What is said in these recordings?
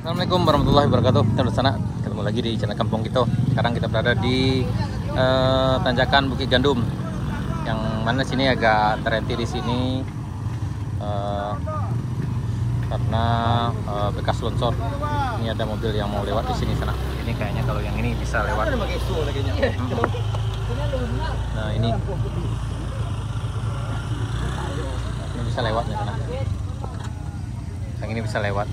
Assalamualaikum warahmatullahi wabarakatuh. Kita di sana ketemu lagi di channel Kampung Kita. Sekarang kita berada di tanjakan Bukit Gandum. Yang mana sini agak terhenti di sini karena bekas longsor. Ini ada mobil yang mau lewat di sini sana. Ini kayaknya kalau yang ini bisa lewat. Nah ini bisa lewat ya sana. Yang ini bisa lewat.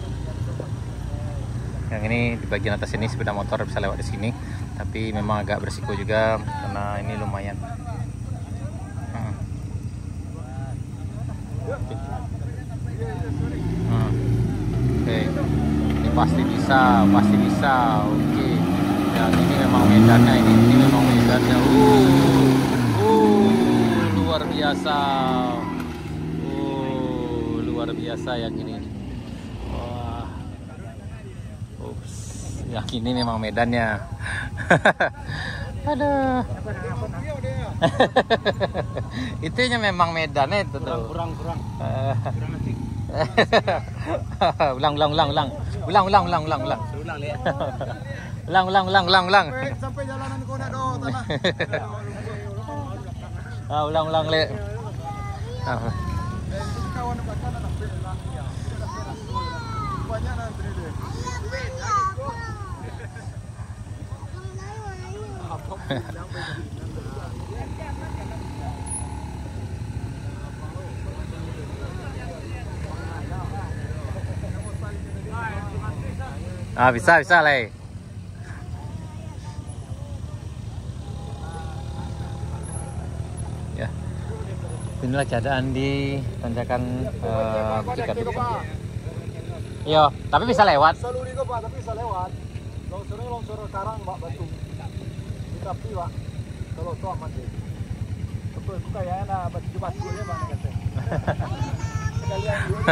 Yang ini di bagian atas ini sepeda motor bisa lewat di sini, tapi memang agak berisiko juga karena ini lumayan. Oke. Ini pasti bisa. Oke. Yang ini memang medannya, ini memang medannya. Luar biasa. Luar biasa yang ini. Yang ini memang medannya. Aduh. Itunya memang medannya itu tuh. Kurang. Ulang. Ulang. Sampai jalanan kona do tanah. Ulang le. Kawan belakang anak bela. Banyak nanti deh. Bisa le. Ya. Inilah keadaan di tanjakan Bukit Gandum. Iya, tapi bisa lewat. Selalu juga Pak, tapi bisa lewat. Longsor karang Pak batu. Tapi Pak, kalau itu aman deh. Betul, itu kayaknya batu ya Pak kata. Sekalian dulu.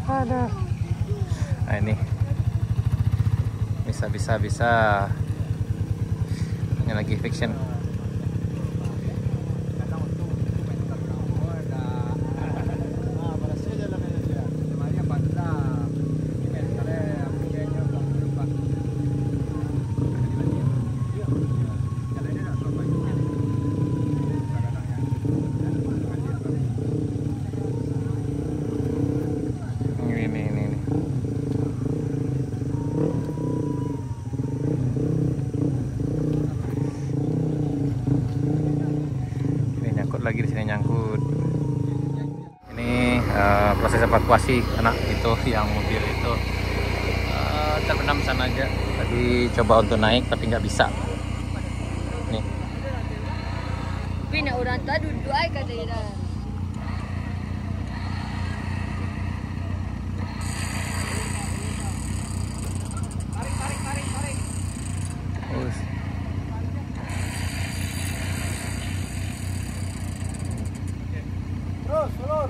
Ada. Nah ini bisa. Ini lagi fiction. Lagi di sini nyangkut. Ini proses evakuasi anak itu yang mobil itu terbenam sana aja. Tadi coba untuk naik tapi nggak bisa. Nih. Pina orang tadi duduk aja kata dia. Tarik. Terus, ulur.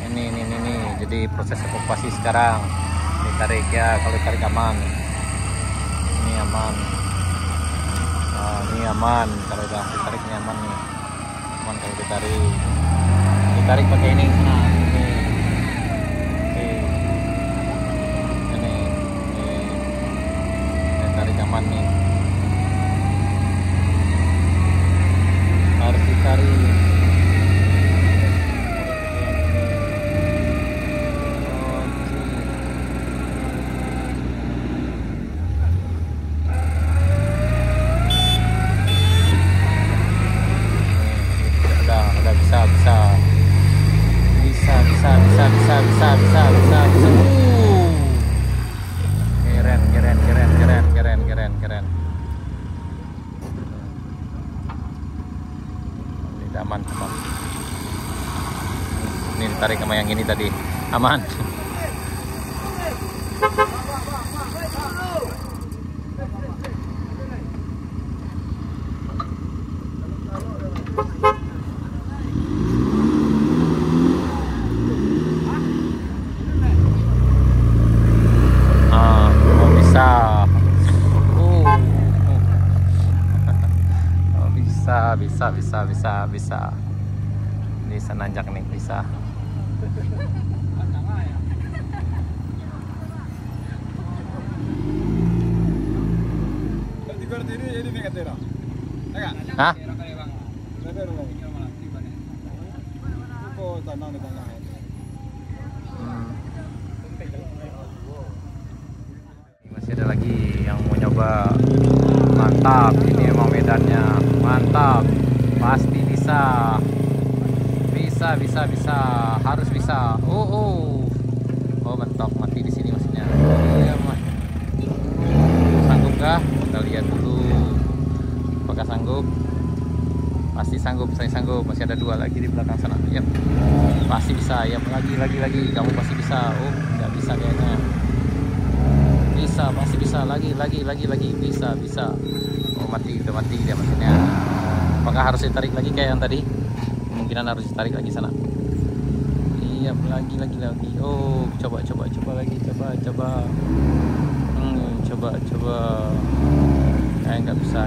Ini jadi proses evakuasi sekarang. Ditarik ya, kalau ditarik aman. Ini aman. Ini aman. Kalau udah ditarik ini aman nih. Aman kalau ditarik pakai ini. Nah, ini. Ini tarik aman nih. Harus ditarik. Udah bisa. Keren. Aman. Ini ditarik sama yang ini tadi. Aman. Bisa. bisa nanjak nih, bisa. Hah? Masih ada lagi yang mau nyoba. Mantap, ini emang medannya mantap, pasti bisa, harus bisa. Oh mentok, mati di sini maksudnya. Iya mah. Sanggup kah? Kita lihat dulu. Apakah sanggup? Pasti sanggup, saya sanggup. Masih ada 2 lagi di belakang sana. Yap, pasti bisa. Yap, lagi. Kamu pasti bisa. Oh, nggak bisa kayaknya. Bisa, pasti bisa. Lagi. Bisa. Oh, mati, udah mati dia maksudnya. Apakah harus ditarik lagi kayak yang tadi? Kemungkinan harus ditarik lagi sana. Iya, lagi. Oh, coba lagi, coba. Coba. Kayak nggak bisa.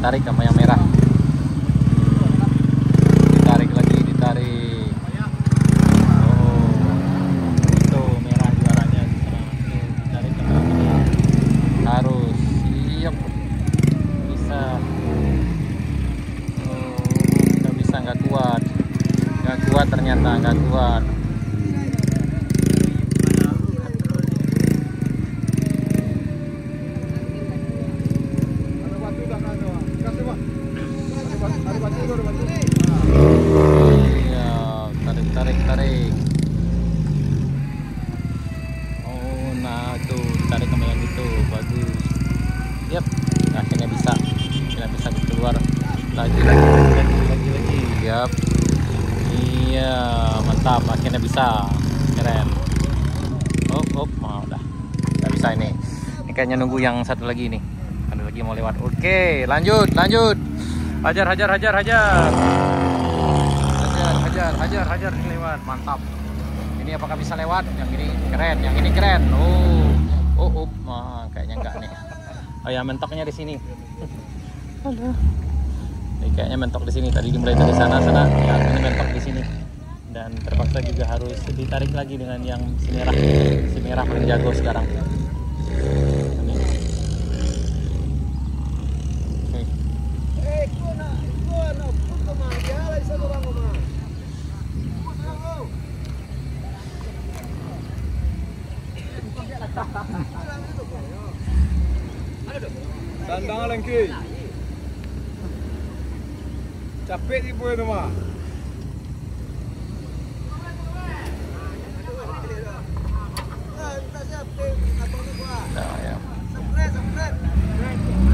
Ditarik sama yang merah, ditarik. Oh, itu merah juaranya di sana. Ditarik sama ini, harus siap, bisa. Oh, nggak bisa, nggak kuat ternyata, nggak kuat. Tarik. Oh, nah tuh tarik sama yang itu, bagus. Yap, akhirnya bisa keluar lagi. Yap, iya, mantap, akhirnya bisa, keren. Udah nggak bisa ini kayaknya nunggu yang satu lagi nih, ada lagi mau lewat. Oke, lanjut, hajar ini lewat, mantap. Ini apakah bisa lewat? Yang ini keren. Kayaknya enggak nih. Oh ya, mentoknya di sini. Aduh. Ini kayaknya mentok di sini. Tadi dimulai dari sana. Ya, ini mentok di sini. Dan terpaksa juga harus ditarik lagi dengan yang si merah paling jago sekarang. Ini. Tandangan lagi. Capek di poin mah.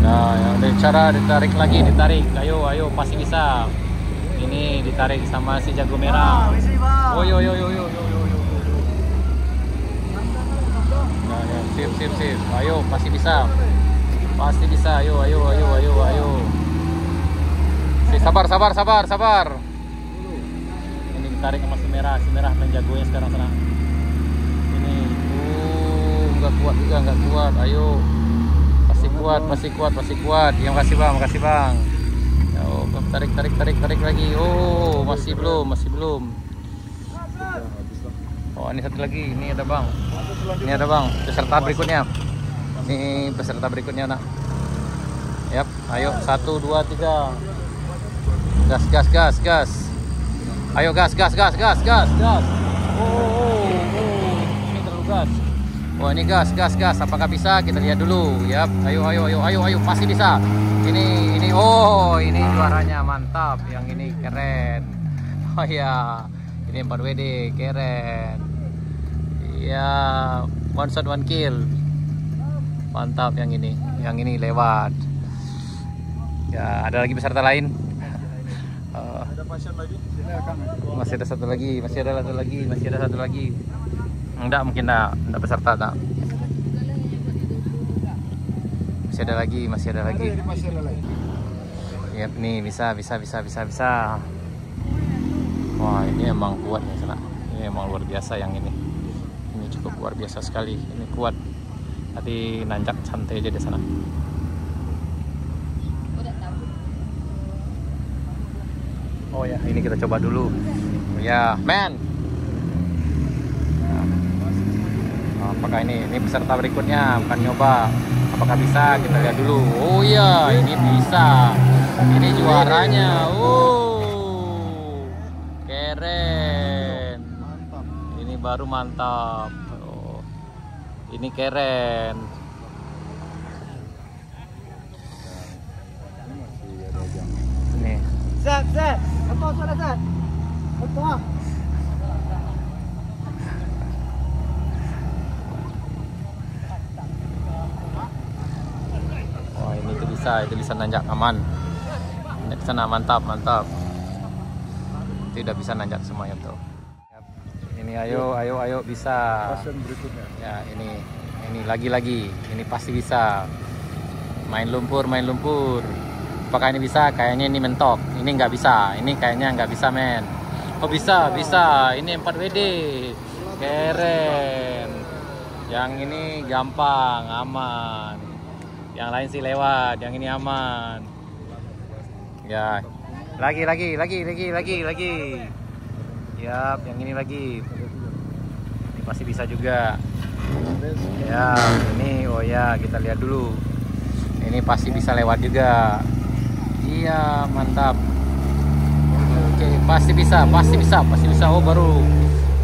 Nah, yang cara ditarik. Ayo, pasti bisa. Ini ditarik sama si jago merah. Oh, yo. sip. Ayo, pasti bisa. Pasti bisa. Ayo. Sabar. Ini ditarik sama si merah main jagonya sekarang sana. Ini, nggak kuat. Ayo, pasti kuat. Yang makasih bang. Oh, tarik lagi. Oh, masih belum. Oh, ini satu lagi. Ini ada bang. Peserta berikutnya nak. Yap, ayo 1, 2, 3. Gas. Ayo gas. Oh, ini terlalu gas. Oh, ini gas. Apakah bisa? Kita lihat dulu. Yap, ayo, pasti bisa. Ini. Oh, ini juaranya mantap. Yang ini keren. Oh ya, ini 4WD keren. Ya, one shot one kill. Mantap yang ini lewat. Ya, ada lagi peserta lain. Ada pasien lagi? Sini akan. Masih ada satu lagi. Enggak, mungkin enggak peserta tak. Masih ada lagi. Ada pasien lain. Yap, nih bisa. Wah, ini emang kuat nih sana. Ini emang luar biasa yang ini. Ini cukup luar biasa sekali. Ini kuat. Tadi nanjak santai aja di sana. Oh ya, ini kita coba dulu. Oh ya, men. Apakah ini peserta berikutnya bukan nyoba? Apakah bisa? Kita lihat dulu. Oh ya, ini bisa. Ini juaranya. Keren. Ini baru mantap. Oh, ini keren. Nih. Set. Apa suara set? Betul. Wah, ini itu bisa nanjak aman. Nanjak sana mantap. Tidak bisa nanjak semuanya tuh. Ini ayo bisa. Pasien berikutnya. Ya, ini lagi. Ini pasti bisa. Main lumpur. Apakah ini bisa? Kayaknya ini mentok. Ini nggak bisa. Ini kayaknya nggak bisa, men. Oh, bisa. Ini 4WD. Keren. Yang ini gampang, aman. Yang lain sih lewat. Yang ini aman. Ya. Lagi. Yap, yang ini lagi. Ini pasti bisa juga. Ya, ini oh ya, kita lihat dulu. Ini pasti bisa lewat juga. Iya, mantap. Oke, pasti bisa. Oh, baru.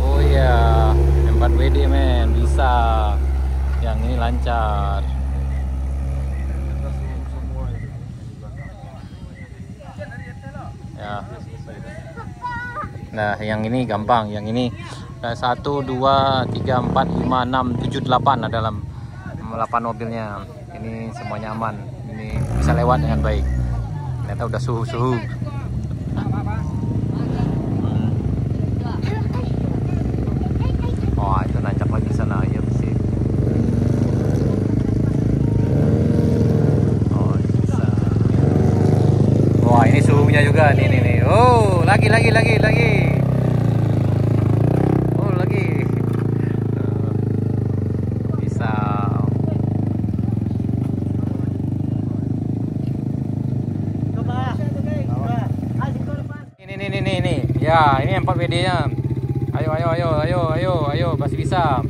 Oh iya, 4WD men, bisa. Yang ini lancar. Ya. Nah, yang ini gampang. Yang ini 1, 2, 3, 4, 5, 6, 7, 8 ada dalam 8 mobilnya. Ini semuanya aman. Ini bisa lewat dengan baik. Ternyata udah suhu. Oh, itu nancap lagi sana. Ya, sih. Oh, bisa. Wah, ini suhunya juga nih. Oh, lagi. Oh, lagi. Bisa. Ini. Ya, ini 4WD-nya. Ayo, masih bisa.